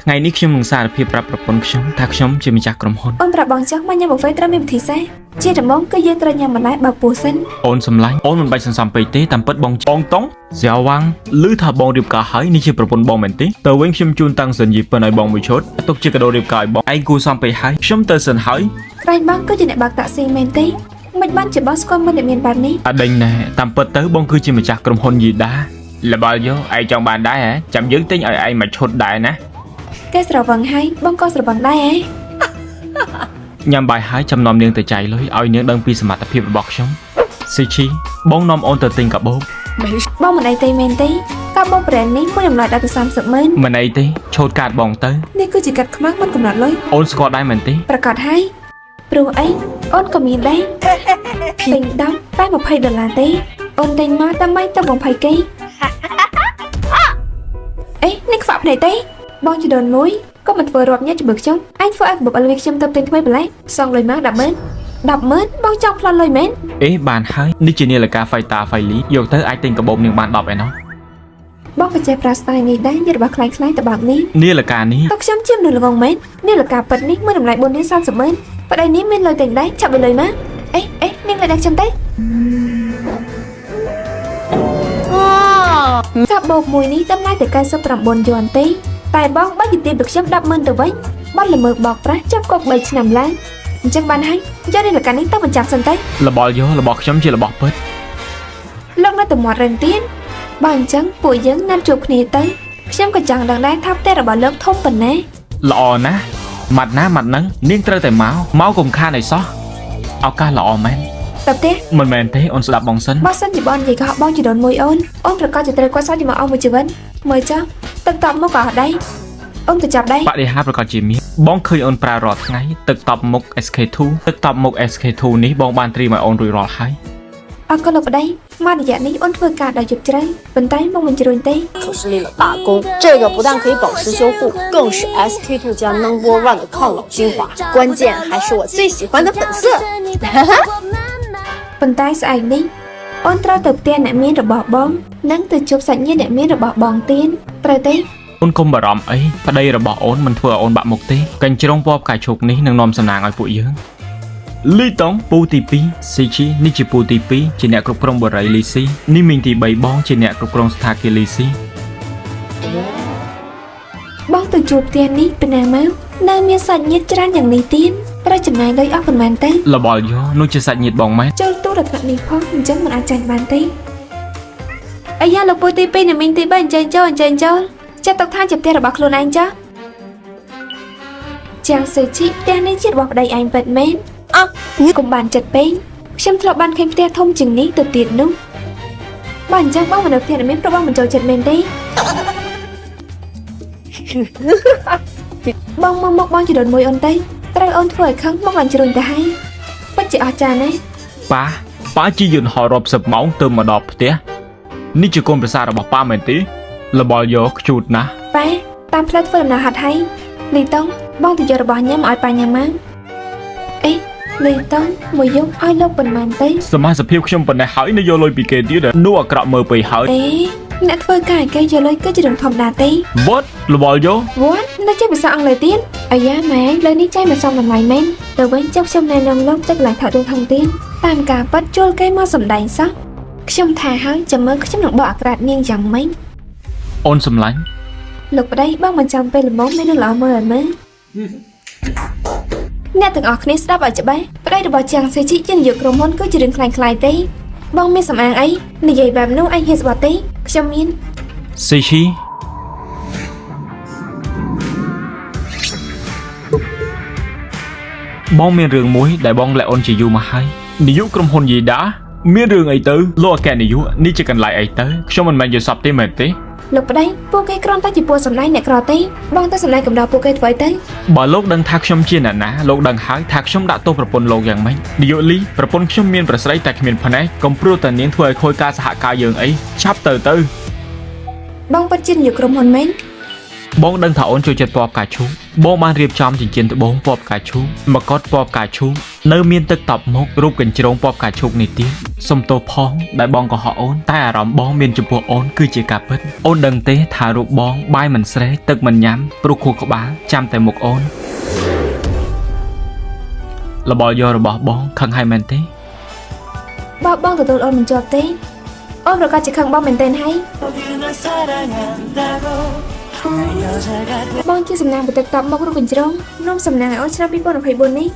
ថ្ងៃនេះខ្ញុំនឹងសារភាពប្រាប់ប្រពន្ធខ្ញុំថាខ្ញុំជាម្ចាស់ក្រុមហ៊ុនអូនប្រាប់បងចាស់មកញ៉ាំបុហ្វេត្រូវមានវិធីសាស្ត្រជាដំបូងគឺយើងត្រូវញ៉ាំបន្លែបើពោះសិនអូនសម្លាញ់អូនមិនបាច់សន្សំពេកទេតាមពិតបងតុងស្យាវ៉ាំងឮថាបងរៀបការហើយនេះជាប្រពន្ធបងមែនទេតើវិញខ្ញុំជូនតាំងសិនយីប៉ុនឲ្យបងមួយឈុតទុកជាកាដូរៀបការឲ្យបងឯងគួរសំពេកហើយខ្ញុំទៅសិនហើយក្រែងបងគឺជាអ្នកបើកតាក់ស៊ីមែនទេមិនបានជាបងស្គាល់មិនដែលមានបែបនេះអត់ដេញណែតាមពិតទៅបងគឺជាម្ចាស់ក្រុមហ៊ុនយីដាល្បាល់យោឯងចង់បានដែរហ៎ចាំយើងទិញឲ្យឯងមួយឈុតដែរណាគេស្រវឹងហើយបងក៏ស្រវឹងដែរហ៎ញ៉ាំបាយហើយចាំនាំនាងទៅចៃលុយឲ្យនាងដឹងពីសមត្ថភាពរបស់ខ្ញុំស៊ីឈីបងនាំអូនទៅទិញកាបូបបងមិនអីទេមែនទេកាបូបប្រេននេះមួយតម្លៃដល់ទៅ300000មិនអីទេឆូតកាតបងទៅនេះគឺជាកាត់ខ្មាំងមិនកំណត់លុយអូនស្គាល់ដែរមែនទេប្រកាសហើយព្រោះអីអូនក៏មានដែរទិញ10តែ$20ទេអូនទិញមកតែមិនទៅ20គេអេនេះខ្វាក់ភ្នែកទេបងជីដូនមួយក៏មិនធ្វើរាប់ញ៉ាំជាមួយខ្ញុំអញធ្វើឲ្យកាបូបអលវីខ្ញុំទៅទិញថ្មីម្ល៉េះសងលុយមក100000បងចង់ផ្លន់លុយមែនអេបានហើយនេះជានាឡិកា Fighter Fighty យកទៅអាចទិញកាបូបនាងបាន10ឯណោះបងក៏ចេះប្រាស្រ័យនេះដែរយល់របស់ខ្លាំងៗទៅបើកនេះនាឡិកានេះតើខ្ញុំជាមនុស្សល្ងងមែននាឡិកាពិតនេះមួយតម្លៃ4300000ប្តីនេះមានលុយទិញដែរចាប់ឲ្យលុយមកអេនាងលុយដាក់ខ្ញុំទេកាបូបមួយនេះតម្លៃតែ99យួនទេតែបងបើនិយាយពីខ្ញុំ100000ទៅវិញបាត់ល្មើបោកប្រាស់ចាប់គុក3ឆ្នាំឡើងអញ្ចឹងបានហើយយកនាឡិកានេះទៅបញ្ចាំសិនទៅលបលយោរបស់ខ្ញុំជារបស់ពិតលោកនៅតែមាត់រឹងទៀនបើអញ្ចឹងពួកយើងណាត់ជួបគ្នាទៅខ្ញុំក៏ចង់ដឹងដែរថាផ្ទះរបស់លោកធំប៉ុណ្ណាល្អណាស់ម៉ាត់ណាម៉ាត់ហ្នឹងនាងត្រូវតែមកកុំខានឲ្យសោះឱកាសល្អមែនទៅផ្ទះមិនមែនទេអូនស្ដាប់បងសិនបើសិនជាបងនិយាយក៏បងជីដូនមួយអូនប្រកាសជាត្រូវគាត់សោះជាមួយអស់មួយជីវិតមើលចុះទឹកតបមកក៏អត់ដែរអូនទៅចាប់ដែរបរិហាប្រកាសជាមានបងឃើញអូនប្រើរាល់ថ្ងៃទឹកតបមុខ SK2 ទឹកតបមុខ SK2 នេះបងបានត្រៀមឲ្យអូនរួចរាល់ហើយអរគុណលោកប្តីមករយៈនេះអូនធ្វើការដល់យប់ជ្រៅប៉ុន្តែមកមិនជ្រុញទេ可是立了大功，这个不但可以保持修护，更是 SK2 家 No.1 的抗老精华，关键还是我最喜欢的粉色。ប៉ុន្តែស្អែកនេះអូនត្រូវទៅផ្ទះអ្នកមានរបស់បងនិងទៅជួបសាច់ញាតិអ្នកមានរបស់បងទៀតត្រូវទេអូនកុំបារម្ភអីប្តីរបស់អូនមិនធ្វើឲ្យអូនបាក់មុខទេកញ្ជ្រោងពណ៌ផ្កាឈូកនេះនឹងនាំសំណាងឲ្យពួកយើងលីតុងពូទី2ស៊ីជីនេះជាពូទី2ជាអ្នកគ្រប់គ្រងបរិយាលីស៊ីនេះមីងទី3បងជាអ្នកគ្រប់គ្រងស្ថានភាពលីស៊ីបងទៅជួបផ្ទះនេះពីណាមកនៅមានសាច់ញាតិច្រើនយ៉ាងនេះទៀតត្រូវចំណាយលុយអស់ប៉ុន្មានទៅលបលយោនោះជាសាច់ញាតិបងម៉ែចូលទូរទស្សន៍នេះផងអញ្ចឹងមិនអាចចាញ់បានទេអាយ៉ាលោកពូទី2និងមីងទី3អញ្ជើញចូលចាត់ទុកថាជាផ្ទះរបស់ខ្លួនឯងចាជាងស៊ឺជីផ្ទះនេះជារបស់ប្តីឯងពិតមែនអត់កុំបានចិត្តពេកខ្ញុំធ្លាប់បានឃើញផ្ទះធំជាងនេះទៅទៀតនោះបើអញ្ចឹងបងមិននៅផ្ទះនេះមានព្រោះបងមិនចូលចិត្តមែនទេបងមកបងជិះមួយអូនទៅត្រូវអូនធ្វើឲ្យខឹងមកឡើងជ្រុញទៅហើយពិតជាអស្ចារ្យណាស់ប៉ាជិះយន្តហោះរាប់សិបម៉ោងទៅមកដល់ផ្ទះនេះជាកូនប្រសាររបស់ប៉ាមែនទេលបលយកខ្ជូតណាស់ប៉ាតាមផ្លូវធ្វើដំណើរហត់ហើយលីតុងបងទៅយករបស់ញ៉ាំឲ្យប៉ាញ៉ាំមកអេលីតុងមួយយកឲ្យលោកប៉ុន្មានទៅសមាជិកភាពខ្ញុំប៉ុណ្ណេះហើយនៅយកលុយពីគេទៀតនោះអាក្រក់មើលពេកហើយអេអ្នកធ្វើការឲ្យគេយកលុយគឺជារឿងធម្មតាទេ What លបលយក What នៅចេះភាសាអង់គ្លេសទៀតអាយ៉ាម៉ែលើនេះចៃមិនសមតម្លៃមែនទៅវិញចាប់ខ្ញុំណែនាំលោកទៅកន្លែងថតរឿងថងទៀតតាមការប៉ັດជួលគេមកសម្ដែងសោះខ្ញុំថាហើយចាំមើលខ្ញុំនឹងបកអាក្រាតនាងយ៉ាងម៉េចអូនសម្លាញ់លោកប្តីបងមិនចាំពេលល្មមមាននឹងល្អមើលឲ្យមើលអ្នកទាំងអស់គ្នាស្ដាប់ឲ្យច្បាស់ប្តីរបស់ជាងសេជីជានាយកក្រុមហ៊ុនគឺជារឿងខ្លាំងៗទេបងមានសម្អាងអីនិយាយបែបនោះឯងហ៊ានស្បត់ទេខ្ញុំមានសេជីបងមានរឿងមួយដែលបងលាក់អូនជាយូរមកហើយនាយកក្រុមហ៊ុនយីដាមានរឿងអីទៅលោកអគ្គនាយកនេះជាកន្លែងអីទៅខ្ញុំមិនមែនយល់សប្តិទេមែនទេលោកប្តីពួកគេគ្រាន់តែជាពួកសម្ដែងអ្នកក្រទេបងទៅសម្ដែងកំដៅពួកគេធ្វើទៅបើលោកដឹងថាខ្ញុំជាអ្នកណាលោកដឹងហើយថាខ្ញុំដាក់ទោសប្រពន្ធលោកយ៉ាងម៉េចនាយកលីប្រពន្ធខ្ញុំមានប្រស្រីតែគ្មានភ្នែកកុំព្រោះតែនាងធ្វើឲ្យខូចការសហការយើងអីឆាប់ទៅបងពិតជានាយកក្រុមហ៊ុនមែនបងដឹងថាអូនចូលចិត្តពណ៌ផ្កាឈូកបងបានរៀបចំចិញ្ចៀនត្បូងពណ៌ផ្កាឈូកមកុដពណ៌ផ្កាឈូក នៅមានទឹកតប់មករូបកញ្ជ្រោងពណ៌ផ្កាឈូកនេះទៀតសុំទោសផងដែលបងកុហកអូនតែអារម្មណ៍បងមានចំពោះអូនគឺជាការពិតអូនដឹងទេថារូបបងបាយមិនស្រេកទឹកមិនញ៉ាំព្រោះខួរក្បាលចាំតែមុខអូនលបលយករបស់បងខឹងហើយមែនទេ បងទទួលអូនមិនជាប់ទេអូនប្រកាសជាខឹងបងមែនទែនហើយបងជាសំណាងបតិកតបមករូបកញ្ជ្រោងនំសំណាងឲ្យអូនឆ្នាំ2024នេះ